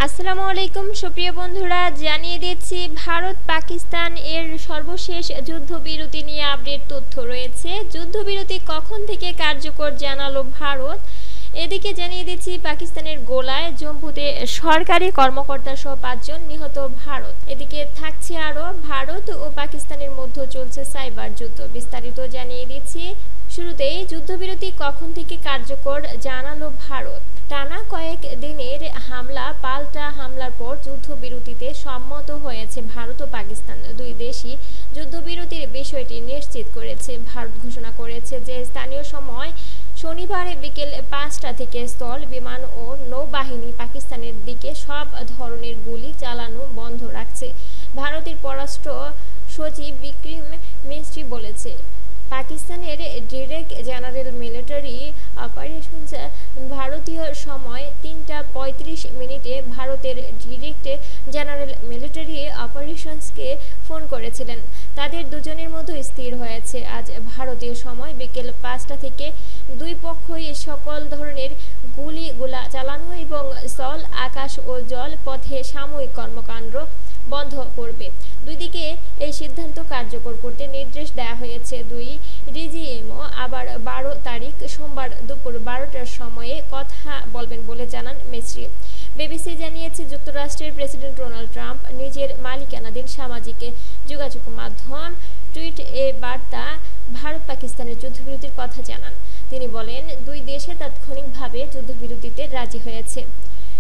আসসালামু আলাইকুম সুপ্রিয় বন্ধুরা, জানিয়ে দিচ্ছি ভারত পাকিস্তান এর সর্বশেষ যুদ্ধবিরতি নিয়ে আপডেট তথ্য রয়েছে। যুদ্ধবিরতি কখন থেকে কার্যকর জানালো ভারত। এদিকে জানিয়ে দিচ্ছি পাকিস্তানের গোলায় জম্মুতে সরকারি কর্মকর্তা সহ 5 জন নিহত ভারত। এদিকে থাকছে আরও ভারত ও পাকিস্তানের মধ্যে চলছে সাইবার যুদ্ধ। বিস্তারিত জানিয়ে দিচ্ছি। শুরুতেই যুদ্ধবিরতি কখন থেকে কার্যকর জানালো ভারত। টানা কয়েক দিনের পাল্টা হামলার পর যুদ্ধবিরতিতে সম্মত হয়েছে ভারত ও পাকিস্তান। দুই দেশই যুদ্ধবিরতির বিষয়টি নিশ্চিত করেছে। ভারত ঘোষণা করেছে যে স্থানীয় সময় শনিবার বিকেল 5টা থেকে স্থল, বিমান ও নৌবাহিনী পাকিস্তানের দিকে সব ধরনের গুলি চালানো বন্ধ রাখছে। ভারতের পররাষ্ট্র সচিব বিক্রম মিস্ত্রি বলেছে, পাকিস্তানের ডিরেক্ট জেনারেল মিলিটারি অপারেশনস ভারতীয় সময় 3টা 35 ভারতের ডিরেক্ট জেনারেল মিলিটারি অপারেশনসকে ফোন করেছিলেন। তাদের দুজনের মধ্যে স্থির হয়েছে আজ ভারতীয় সময় বিকেল 5টা থেকে দুই পক্ষই সকল ধরনের গুলিগোলা চালানো এবং স্থল, আকাশ ও জল পথে সাময়িক কর্মকাণ্ড বন্ধ করবে। দুই দিকে এই সিদ্ধান্ত কার্যকর করতে নির্দেশ দেওয়া হয়েছে। দুই রিজিএমও আবার 12 তারিখ সোমবার দুপুর 12টার সময়ে কথা বলবেন বলে জানান মিস্ত্রি। বিবিসি জানিয়েছে, যুক্তরাষ্ট্রের প্রেসিডেন্ট ডোনাল্ড ট্রাম্প নিজের মালিকানাধীন সামাজিক যোগাযোগ মাধ্যম টুইট এ বার্তা ভারত পাকিস্তানের যুদ্ধবিরতির কথা জানান। তিনি বলেন, দুই দেশে তাৎক্ষণিকভাবে যুদ্ধবিরতিতে রাজি হয়েছে।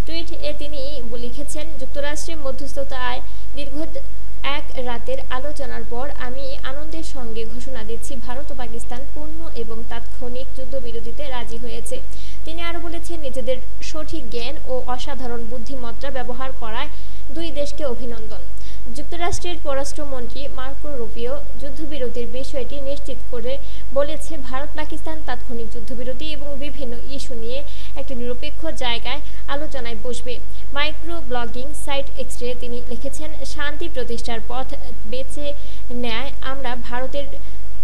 টুইট এ তিনি লিখেছেন, যুক্তরাষ্ট্রের মধ্যস্থতায় দীর্ঘ এক রাতের আলোচনার পর আমি আনন্দের সঙ্গে ঘোষণা দিচ্ছি, ভারত ও পাকিস্তান পূর্ণ এবং তাৎক্ষণিক যুদ্ধবিরতিতে রাজি হয়েছে। তিনি আরও বলেছেন, নিজেদের সঠিক জ্ঞান ও অসাধারণ বুদ্ধিমত্তা ব্যবহার করায় দুই দেশকে অভিনন্দন। যুক্তরাষ্ট্রের পররাষ্ট্রমন্ত্রী মার্কো রুবিও যুদ্ধবিরতির বিষয়টি নিশ্চিত করে বলেছে, ভারত পাকিস্তান তাৎক্ষণিক যুদ্ধবিরতি এবং বিভিন্ন ইস্যু নিয়ে একটি নিরপেক্ষ জায়গায় আলোচনায় বসবে। মাইক্রো ব্লগিং সাইট এক্সে তিনি লিখেছেন, শান্তি প্রতিষ্ঠার পথ বেছে নেয় আমরা ভারতের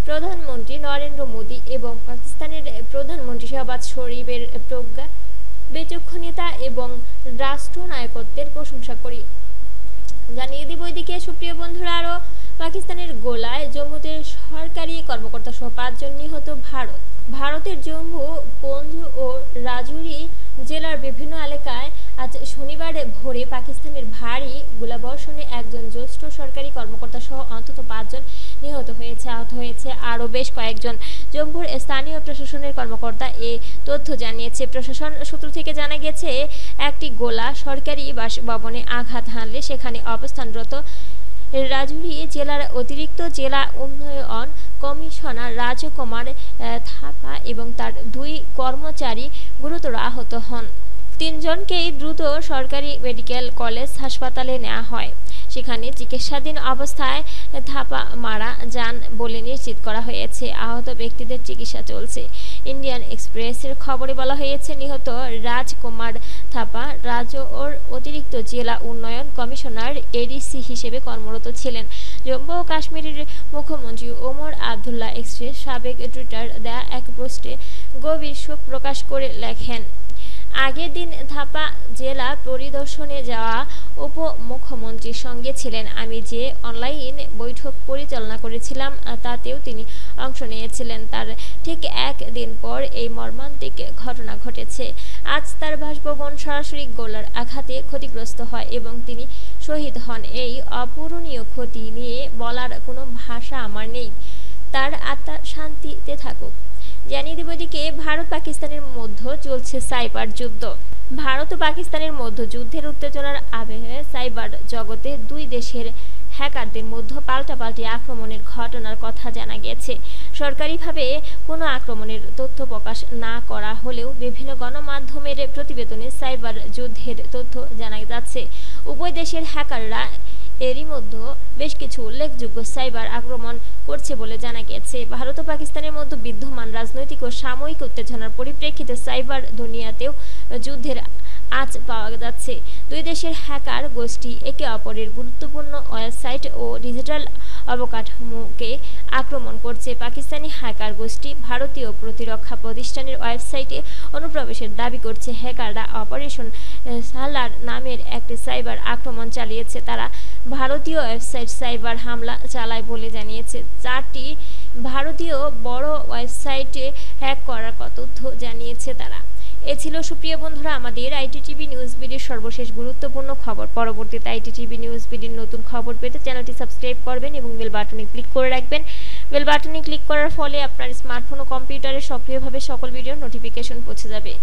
প্রধানমন্ত্রী নরেন্দ্র মোদী এবং পাকিস্তানের প্রধানমন্ত্রী শাহবাজ শরীফের প্রজ্ঞা, বিচক্ষণতা এবং রাষ্ট্রনায়কত্বের প্রশংসা করি। জানিয়ে দিব এদিকে সুপ্রিয় বন্ধুরা, আরও পাকিস্তানের গোলায় জম্মুতে সরকারি কর্মকর্তা সহ 5 জন নিহত ভারতের জম্মু, পুঞ্চ ও রাজৌরি জেলার বিভিন্ন এলাকায় আজ শনিবার ভোরে পাকিস্তানের ভারী গোলাবর্ষণে একজন জ্যেষ্ঠ সরকারি কর্মকর্তা সহ অন্তত 5 জন নিহত হয়েছে। আহত হয়েছে আরও বেশ কয়েকজন। জম্মুর স্থানীয় প্রশাসনের কর্মকর্তা এ তথ্য জানিয়েছে। প্রশাসন সূত্র থেকে জানা গেছে, একটি গোলা সরকারি বাসভবনে আঘাত হানলে সেখানে অবস্থানরত রাজৌরি জেলার অতিরিক্ত জেলা উন্নয়ন কমিশনার রাজকুমার থাপা এবং তার 2 কর্মচারী গুরুতর আহত হন। 3 জনকেই দ্রুত সরকারি মেডিকেল কলেজ হাসপাতালে নেওয়া হয়। সেখানে চিকিৎসাধীন অবস্থায় থাপা মারা যান বলে নিশ্চিত করা হয়েছে। আহত ব্যক্তিদের চিকিৎসা চলছে। ইন্ডিয়ান এক্সপ্রেসের খবরে বলা হয়েছে, নিহত রাজকুমার থাপা রাজৌরির অতিরিক্ত জেলা উন্নয়ন কমিশনার এডিসি হিসেবে কর্মরত ছিলেন। জম্মু ও কাশ্মীরের মুখ্যমন্ত্রী ওমর আবদুল্লাহ এক্সে সাবেক টুইটার দেয়া এক পোস্টে গভীর শোক প্রকাশ করে লেখেন, আগের দিন থাপা জেলা পরিদর্শনে যাওয়া উপমুখ্যমন্ত্রীর সঙ্গে ছিলেন। আমি যে অনলাইন বৈঠক পরিচালনা করেছিলাম তাতেও তিনি অংশ নিয়েছিলেন। তার ঠিক একদিন পর এই মর্মান্তিক ঘটনা ঘটেছে। আজ তার বাসভবন সরাসরি গোলার আঘাতে ক্ষতিগ্রস্ত হয় এবং তিনি শহীদ হন। এই অপূরণীয় ক্ষতি নিয়ে বলার কোনো ভাষা আমার নেই। তার আত্মা শান্তিতে থাকুক। জানিয়ে দেব এদিকে ভারত পাকিস্তানের মধ্যে চলছে সাইবার যুদ্ধ। ভারত ও পাকিস্তানের মধ্যে যুদ্ধের উত্তেজনার আবহে সাইবার জগতে দুই দেশের হ্যাকারদের মধ্যে পাল্টাপাল্টি আক্রমণের ঘটনার কথা জানা গেছে। সরকারিভাবে কোনো আক্রমণের তথ্য প্রকাশ না করা হলেও বিভিন্ন গণমাধ্যমের প্রতিবেদনে সাইবার যুদ্ধের তথ্য জানা যাচ্ছে। উভয় দেশের হ্যাকাররা এরই মধ্যে বেশ কিছু উল্লেখযোগ্য সাইবার আক্রমণ করছে বলে জানা গেছে। ভারত ও পাকিস্তানের মধ্যে বিদ্যমান রাজনৈতিক ও সাময়িক উত্তেজনার পরিপ্রেক্ষিতে সাইবার দুনিয়াতেও যুদ্ধের আজ পাওয়া যাচ্ছে। দুই দেশের হ্যাকার গোষ্ঠী একে অপরের গুরুত্বপূর্ণ ওয়েবসাইট ও ডিজিটাল অবকাঠামোকে আক্রমণ করছে। পাকিস্তানি হ্যাকার গোষ্ঠী ভারতীয় প্রতিরক্ষা প্রতিষ্ঠানের ওয়েবসাইটে অনুপ্রবেশের দাবি করছে। হ্যাকাররা অপারেশন সালার নামের একটি সাইবার আক্রমণ চালিয়েছে তারা। ভারতীয় ওয়েবসাইট সাইবার হামলা চালায় বলে জানিয়েছে। 4টি ভারতীয় বড় ওয়েবসাইটে হ্যাক করার তথ্য জানিয়েছে তারা। এ ছিল সুপ্রিয় বন্ধুরা আমাদের আইটিটিভি নিউজ বিডির সর্বশেষ গুরুত্বপূর্ণ খবর। পরবর্তীতে আইটিটিভি নিউজ বিডির নতুন খবর পেতে চ্যানেলটি সাবস্ক্রাইব করবেন এবং বেল বাটনে ক্লিক করে রাখবেন। বেল বাটনে ক্লিক করার ফলে আপনার স্মার্টফোন ও কম্পিউটারে সক্রিয়ভাবে সকল ভিডিওর নোটিফিকেশন পৌঁছে যাবে।